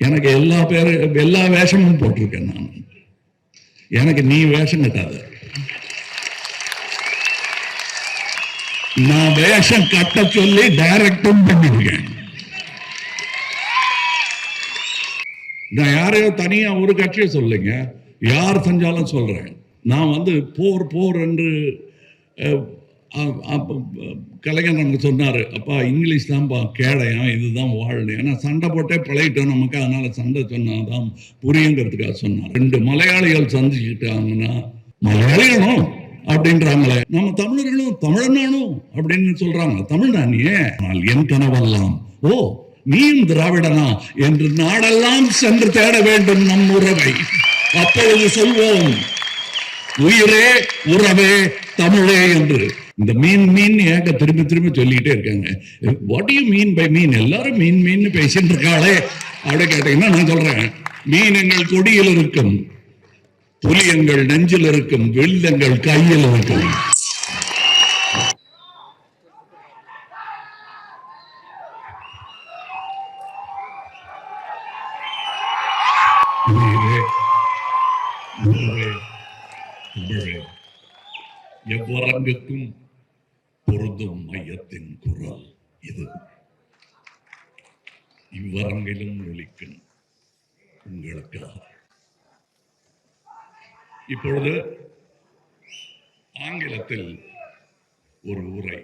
எனக்கு எல்லா வேஷமும் போட்டிருக்கேன். நான் எனக்கு நீ வேஷம் கட்டாத. நான் வேஷம் கட்ட சொல்லி டைரக்டும் பண்ணிருக்கேன். நான் யாரையோ தனியா ஒரு கட்சியை சொல்லுங்க, யார் செஞ்சாலும் சொல்றேன். நான் போர் என்று கலைஞர் நமக்கு சொன்னார், அப்பா இங்கிலீஷ் தான்ப்பா கேடையாம், இதுதான் வாழ்னு. ஏன்னா சண்டை போட்டே பழகிட்டோம் நமக்கு, அதனால சண்டை சொன்னாதான் புரியுங்கிறதுக்காக சொன்னார். 2 மலையாளிகள் சந்திச்சுக்கிட்டாங்கன்னா மலையாளிகளும் அப்படின்றாங்களே, நம்ம தமிழர்களும் தமிழனானும் அப்படின்னு சொல்றாங்க. தமிழ்நானியே என் கனவெல்லாம் ஓ நீயும் திராவிடனா என்று நாடெல்லாம் சென்று தேட வேண்டும் நம் உறவை. அப்பொழுது சொல்வோம் உயிரே உறவே தமிழே என்று. இந்த மீன் ஏங்க திரும்பி சொல்லிக்கிட்டே இருக்காங்க. வாட் யூ மீன் பை மீன்? எல்லாரும் மீன் பேசிட்டு இருக்காளே அப்படி கேட்டீங்கன்னா நான் சொல்றேன், மீன் எங்கள் கொடியில் இருக்கும், புலி எங்கள் நெஞ்சில் இருக்கும், வில் எங்கள் கையில் இருக்கும். எவ்வரங்குக்கும் பொருந்தும் மையத்தின் குரல் இது. இவ்வரங்கிலும் ஒலிக்கும் உங்களுக்காக. இப்பொழுது ஆங்கிலத்தில் ஒரு உரை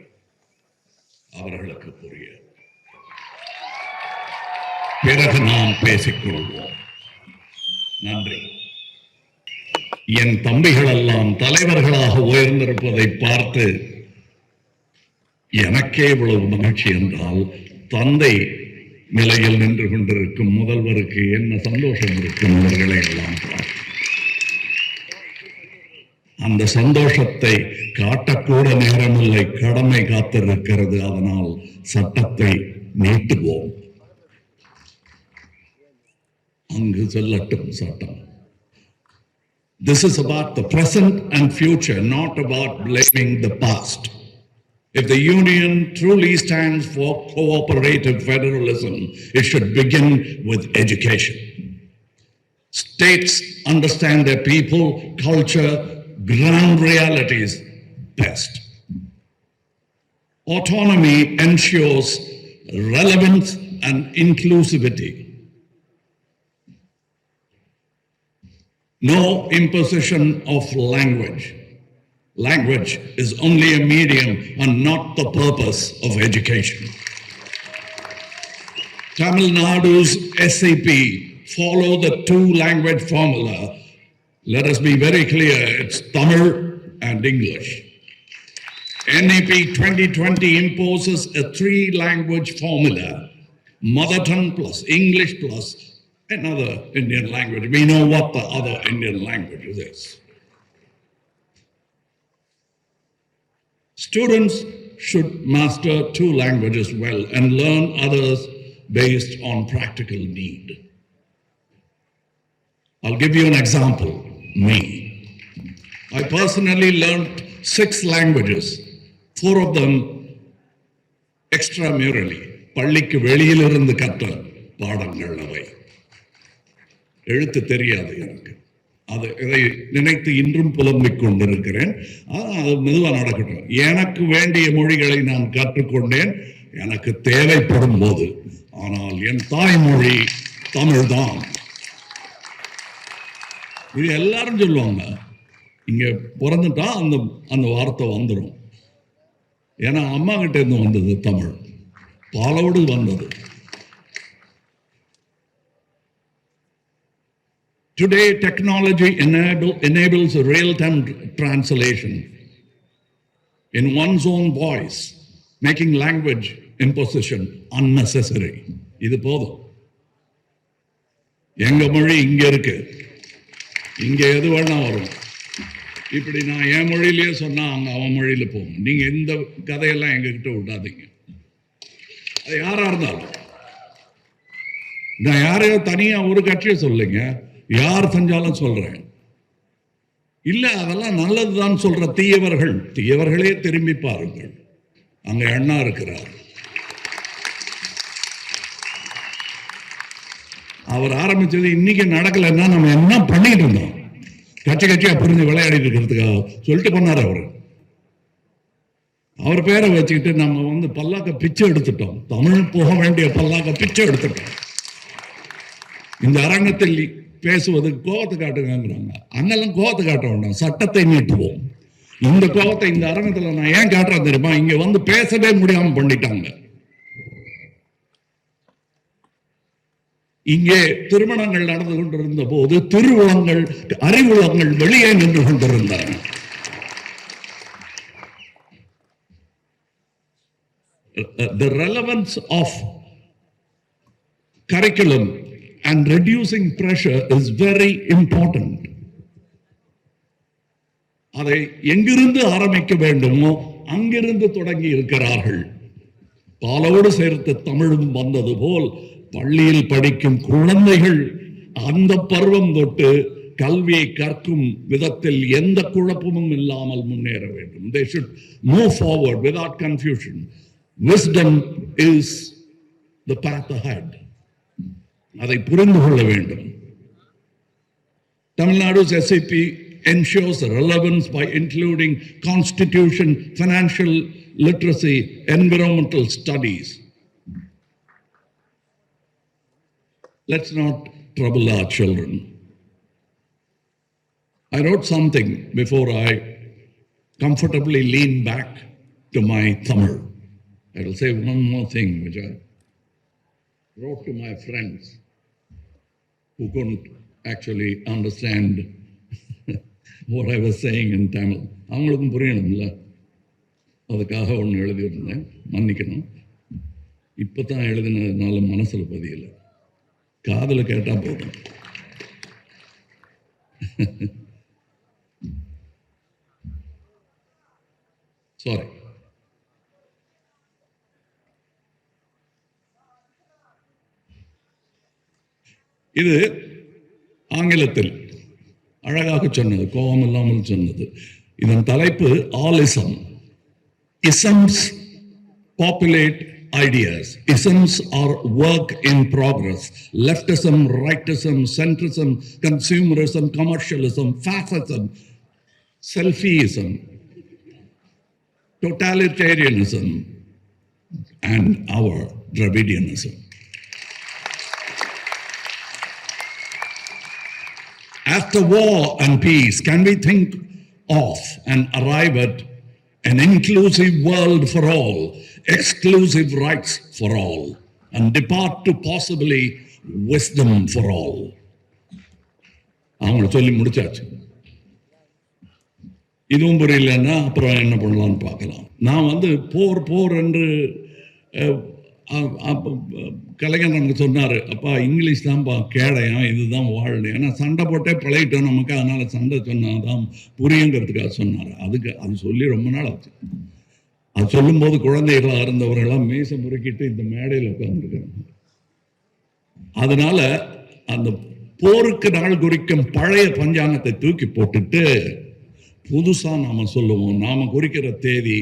அவர்களுக்கு புரிய, பிறகு நாம் பேசிக்கொள்வோம். நன்றி. என் தம்பிகள் எல்லாம் தலைவர்களாக உயர்ந்திருப்பதை பார்த்து எனக்கே இவ்வளவு மகிழ்ச்சி என்றால், தந்தை நிலையில் நின்று கொண்டிருக்கும் முதல்வருக்கு என்ன சந்தோஷம் இருக்கும் அவர்களை எல்லாம் பார்த்து. அந்த சந்தோஷத்தை காட்டக்கூட நேரமில்லை, கடமை காத்திருக்கிறது. அதனால் சட்டத்தை நீட்டுவோம். அங்கு செல்லட்டும் சட்டம். This is about the present and future, not about blaming the past. If the union truly stands for cooperative federalism, it should begin with education. States understand their people, culture, ground realities best. Autonomy ensures relevance and inclusivity. No imposition of language. Language is only a medium and not the purpose of education. Tamil Nadu's SAP follow the 2-language formula. Let us be very clear, it's Tamil and English. NEP 2020 imposes a 3-language formula, mother tongue plus English plus another Indian language. We know what the other Indian language is. Students should master 2 languages well and learn others based on practical need. I'll give you an example. Me. I personally learned 6 languages, 4 of them extramurally. பள்ளிக்கு வெளியிலிருந்து கற்ற பாடங்கள் அவை. எழுத்து தெரியாது எனக்கு. இதை நினைத்து இன்றும் புலம்பிக் கொண்டிருக்கிறேன். அது மெதுவாக நடக்கட்டும். எனக்கு வேண்டிய மொழிகளை நான் கற்றுக்கொண்டேன் எனக்கு தேவைப்படும் போது. ஆனால் என் தாய்மொழி தமிழ் தான். இது எல்லாரும் சொல்லுவாங்க, இங்க பிறந்துட்டா அந்த வார்த்தை வந்துடும். ஏன்னா அம்மா கிட்ட இருந்து வந்தது தமிழ், பாலோடு வந்தது. Today, technology enables a real-time translation in one's own voice, making language imposition unnecessary. இது போதும். எங்க மொழி இங்க இருக்கு, இங்க எது வேணா வரும். இப்படி நான் என் மொழியிலேயே சொன்னா அங்க அவன் மொழியில போகும். நீங்க இந்த கதையெல்லாம் எங்ககிட்ட விடாதீங்க. அது யாரா இருந்தாலும். நான் யாரையோ தனியா ஒரு கட்சியை சொல்லுங்க, யார் செஞ்சாலும் சொல்றேன். இல்ல அதெல்லாம் நல்லதுதான் சொல்ற தீயவர்களே திரும்பி பாருங்கள். அங்க அண்ணா இருக்கிறார். அவர் ஆரம்பிச்சது இன்னைக்கு நடக்கலைன்னா நம்ம என்ன பண்ணிட்டு இருந்தோம், கட்சியா புரிஞ்சு விளையாடிட்டு இருக்கிறதுக்காக சொல்லிட்டு பண்ணார் அவரு. அவர் பேரை வச்சுக்கிட்டு நம்ம பல்லாக்க பிச்சை எடுத்துட்டோம், தமிழ் போக வேண்டிய பல்லாக்க பிச்சை எடுத்துட்டோம். இந்த அரங்கத்தில் பேசுவதுக்கு கோபத்தை காட்டுங்கிறாங்க, அங்கெல்லாம் கோபத்தை காட்ட வேண்டாம், சட்டத்தை நீட்டுவோம். இந்த கோபத்தை இந்த அரங்கத்தில் நான் ஏன் காட்டுறேன் தெரியுமா, இங்க பேசவே முடியாம பண்ணிட்டாங்க. இங்கே திருமணங்கள் நடந்து கொண்டிருந்த போது திருவுளங்கள் அறிவுளங்கள் வெளியே நின்று கொண்டிருந்தன. The relevance of curriculum and reducing pressure is very important. அதை எங்கிருந்து ஆரம்பிக்க வேண்டுமோ அங்கிருந்து தொடங்கி இருக்கிறார்கள். பாலோடு சேர்த்து தமிழும் வந்தது போல் பள்ளியில் படிக்கும் குழந்தைகள் அந்த பருவம் தொட்டு கல்வியை கற்கும் விதத்தில் எந்த குழப்பமும் இல்லாமல் முன்னேற வேண்டும். They should move forward without confusion. Wisdom is the path ahead. அதை புரிந்து கொள்ள வேண்டும். Tamil Nadu's SAP ensures relevance by including constitution, financial literacy, environmental studies. Let's not trouble our children. I wrote something before I comfortably lean back to my Tamil. I will say one more thing which I wrote to my friends who couldn't actually understand what I was saying in Tamil. அவங்களுக்கும் புரியணும்ல, அதுக்காக ஒன்று எழுதியிருந்தேன், மன்னிக்கணும். இப்போ தான் எழுதினதுனால மனசில் பதியல, காதல கேட்டா போதும். சாரி. இது ஆங்கிலத்தில் அழகாக சொன்னது, கோபம் இல்லாமல் சொன்னது. இதன் தலைப்பு ஆலிசம். Isms populate ideas. Isms are work in progress. Leftism, rightism, centrism, consumerism, commercialism, fascism, selfieism, totalitarianism, and our Dravidianism. After war and peace, can we think of and arrive at an inclusive world for all, exclusive rights for all, and depart to possibly wisdom for all? அவங்களை சொல்லி முடிச்சாச்சு. இதுவும் புரியலன்னா அப்புறம் என்ன பண்ணலாம்னு பார்க்கலாம். நான் போர் என்று கலைஞர் நமக்கு சொன்னார், அப்பா இங்கிலீஷ் தான்ப்பா கேடையாம், இதுதான் வாழ்னு. ஏன்னா சண்டை போட்டே பழகிட்டோம் நமக்கு, அதனால சண்டை சொன்னாதான் புரியுங்கிறதுக்காக சொன்னார். அது சொல்லி ரொம்ப நாள் ஆச்சு. அது சொல்லும் போது குழந்தைகளாக இருந்தவர்களாம் மீசை முறுக்கிட்டு இந்த மேடையில் உட்கார்ந்துருக்காங்க. அதனால அந்த போருக்கு நாள் குறிக்கும் பழைய பஞ்சாங்கத்தை தூக்கி போட்டுட்டு புதுசா நாம சொல்லுவோம். நாம குறிக்கிற தேதி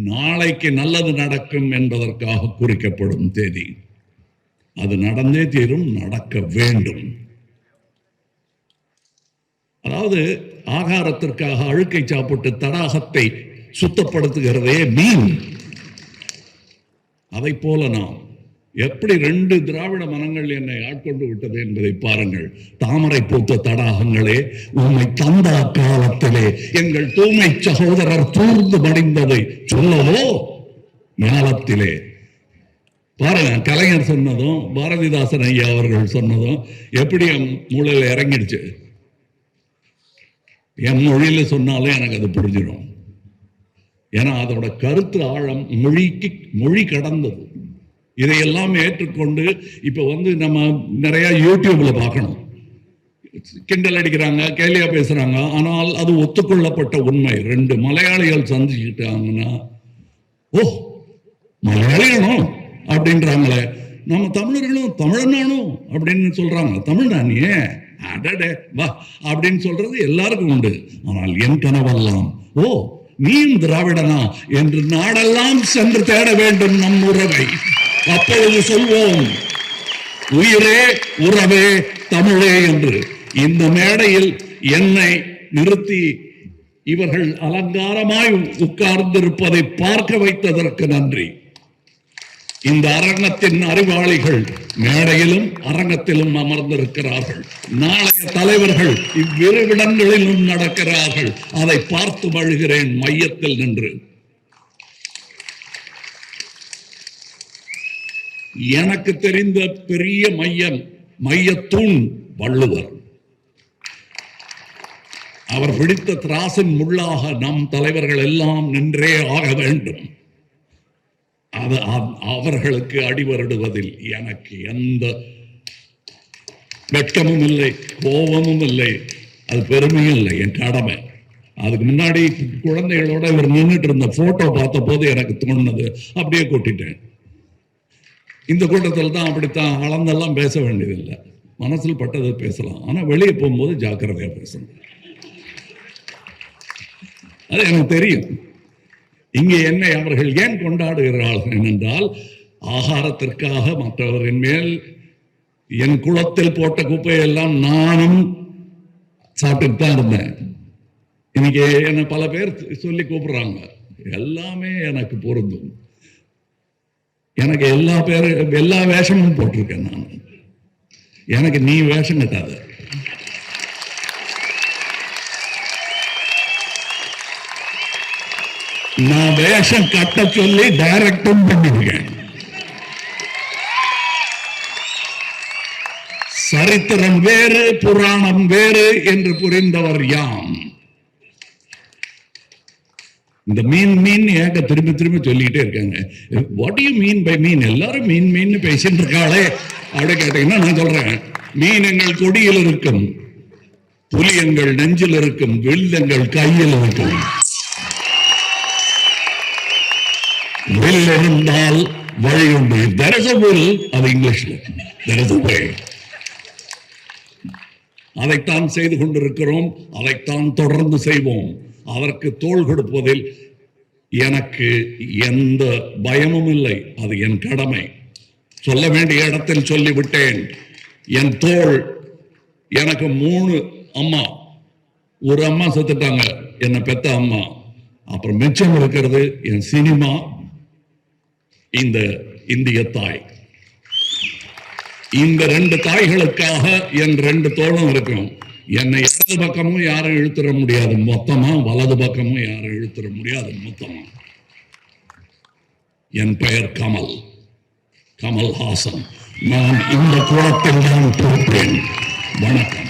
நாளைக்கு நல்லது நடக்கும் என்பதற்காக குறிக்கப்படும் தேதி. அது நடந்தே தீரும், நடக்க வேண்டும். அதாவது ஆகாரத்திற்காக அழுக்கை சாப்பிட்டு தடாகத்தை சுத்தப்படுத்துகிறதே மீன். அதை போல நாம் எப்படி 2 திராவிட மனங்கள் என்னை ஆட்கொண்டு விட்டது என்பதை பாருங்கள். தாமரை பூத்த தடாகங்களே, உண்மை தந்த காலத்திலே எங்கள் தூய்மை சகோதரர் தூர்ந்து மடிந்ததை சொல்லவோ ஞானத்திலே. பாருங்க, கலைஞர் சொன்னதும் பாரதிதாசன் ஐயா அவர்கள் சொன்னதும் எப்படி என் மூளையில் இறங்கிடுச்சு. என் மொழியில சொன்னாலே எனக்கு அது புரிஞ்சிடும். ஏன்னா அதோட கருத்து ஆழம் மொழி கடந்தது. இதையெல்லாம் ஏற்றுக்கொண்டு இப்ப நம்ம நிறைய யூடியூப்ல பார்க்கணும். கிண்டல் அடிக்கிறாங்க, கேலியா பேசுறாங்க. ஆனால் அது ஒத்துக்கொள்ளப்பட்ட உண்மை. 2 மலையாளிகள் சந்திச்சுக்கிட்டாங்கன்னா, ஓ மலையாளிகளும் அப்படின்றாங்களே, நம்ம தமிழர்களும் தமிழனானும் அப்படின்னு சொல்றாங்க. தமிழ்நானியே அடடே வா அப்படின்னு சொல்றது எல்லாருக்கும் உண்டு. ஆனால் என் கனவெல்லாம், ஓ நீயும் திராவிடனா என்று நாடெல்லாம் சென்று தேட வேண்டும் நம் உறவை. அப்பொழுது சொல்வோம் உயிரே உறவே தமிழே என்று இந்த மேடையில் என்னை நிறுத்தி இவர்கள் அலங்காரமாய் உட்கார்ந்திருப்பதை பார்க்க வைத்ததற்கு நன்றி. இந்த அரங்கத்தின் அறிவாளிகள் மேடையிலும் அரங்கத்திலும் அமர்ந்திருக்கிறார்கள். நாளைய தலைவர்கள் இவ்விருவிடங்களிலும் நடக்கிறார்கள். அதை பார்த்து மழுகிறேன் மையத்தில் நின்று. எனக்கு தெரிந்த பெரிய மையத்தூண் வள்ளுவர். அவர் பிடித்த திராசின் முள்ளாக நம் தலைவர்கள் எல்லாம் நின்றே ஆக வேண்டும். அவர்களுக்கு அடிவருடுவதில் எனக்கு எந்த வெட்கமும் இல்லை, கோபமும் இல்லை, அது பெருமையும் இல்லை, என் கடமை. அதுக்கு முன்னாடி குழந்தைகளோட இவர் நின்றுட்டு இருந்த போட்டோ பார்த்த போது எனக்கு தோணுனது அப்படியே கொட்டிட்டேன். இந்த கூட்டத்தில் தான் அப்படித்தான் அளந்தெல்லாம் பேச வேண்டியதில்லை, மனசில் பட்டதை பேசலாம். ஆனா வெளியே போகும்போது ஜாக்கிரதையா பேசணும். அது எனக்கு தெரியும். இங்கே என்னை அவர்கள் ஏன் கொண்டாடுகிறார்கள் என்றால், ஆகாரத்திற்காக மற்றவரின் மேல் என் குளத்தில் போட்ட குப்பையெல்லாம் நானும் சாப்பிட்டு தான் இருந்தேன். இன்னைக்கு என்ன பல பேர் சொல்லி கூப்பிடுறாங்க, எல்லாமே எனக்கு பொருந்தும். எனக்கு எல்லா வேஷமும் போட்டிருக்கேன் நான். எனக்கு நீ வேஷம் கட்டாத. நான் வேஷம் கட்ட சொல்லி டைரக்டும் பண்ணிருக்கேன். சரித்திரம் வேறு புராணம் வேறு என்று புரிந்தவர் யாம். இந்த மீன் ஏங்க திரும்பி திரும்பி சொல்லிக்கிட்டே இருக்காங்க. வாட் யூ மீன் பை மீன்? எல்லாரும் மீன் பேசிட்டு இருக்காளே அப்படி கேட்டீங்கன்னா நான் சொல்றேன், மீன் எங்கள் கொடியில் இருக்கும், புலி எங்கள் நெஞ்சில் இருக்கும், வில் எங்கள் கையில் இருக்கும். வில் இருந்தால் வழி உண்டு. There is a will, அது இங்கிலீஷ்ல. There is a way. அதைத்தான் செய்து கொண்டிருக்கிறோம், அதைத்தான் தொடர்ந்து செய்வோம். அதற்கு தோள் கொடுப்பதில் எனக்கு எந்த பயமும் இல்லை. அது என் கடமை. சொல்ல வேண்டிய இடத்தில் சொல்லிவிட்டேன். என் தோள், எனக்கு 3 அம்மா. ஒரு அம்மா செத்துட்டாங்க, என்னை பெத்த அம்மா. அப்புறம் மிச்சம் இருக்கிறது என் சினிமா, இந்த இந்திய தாய். இந்த 2 தாய்களுக்காக என் 2 தோளும் இருக்கும். என்னை இடது பக்கமும் யாரும் இழுத்துற முடியாது மொத்தமா, வலது பக்கமும் யாரும் இழுத்துற முடியாது மொத்தமா. என் பெயர் கமல் ஹாசன். நான் இந்த குளத்தில் தான் பொறுப்பேன். வணக்கம்.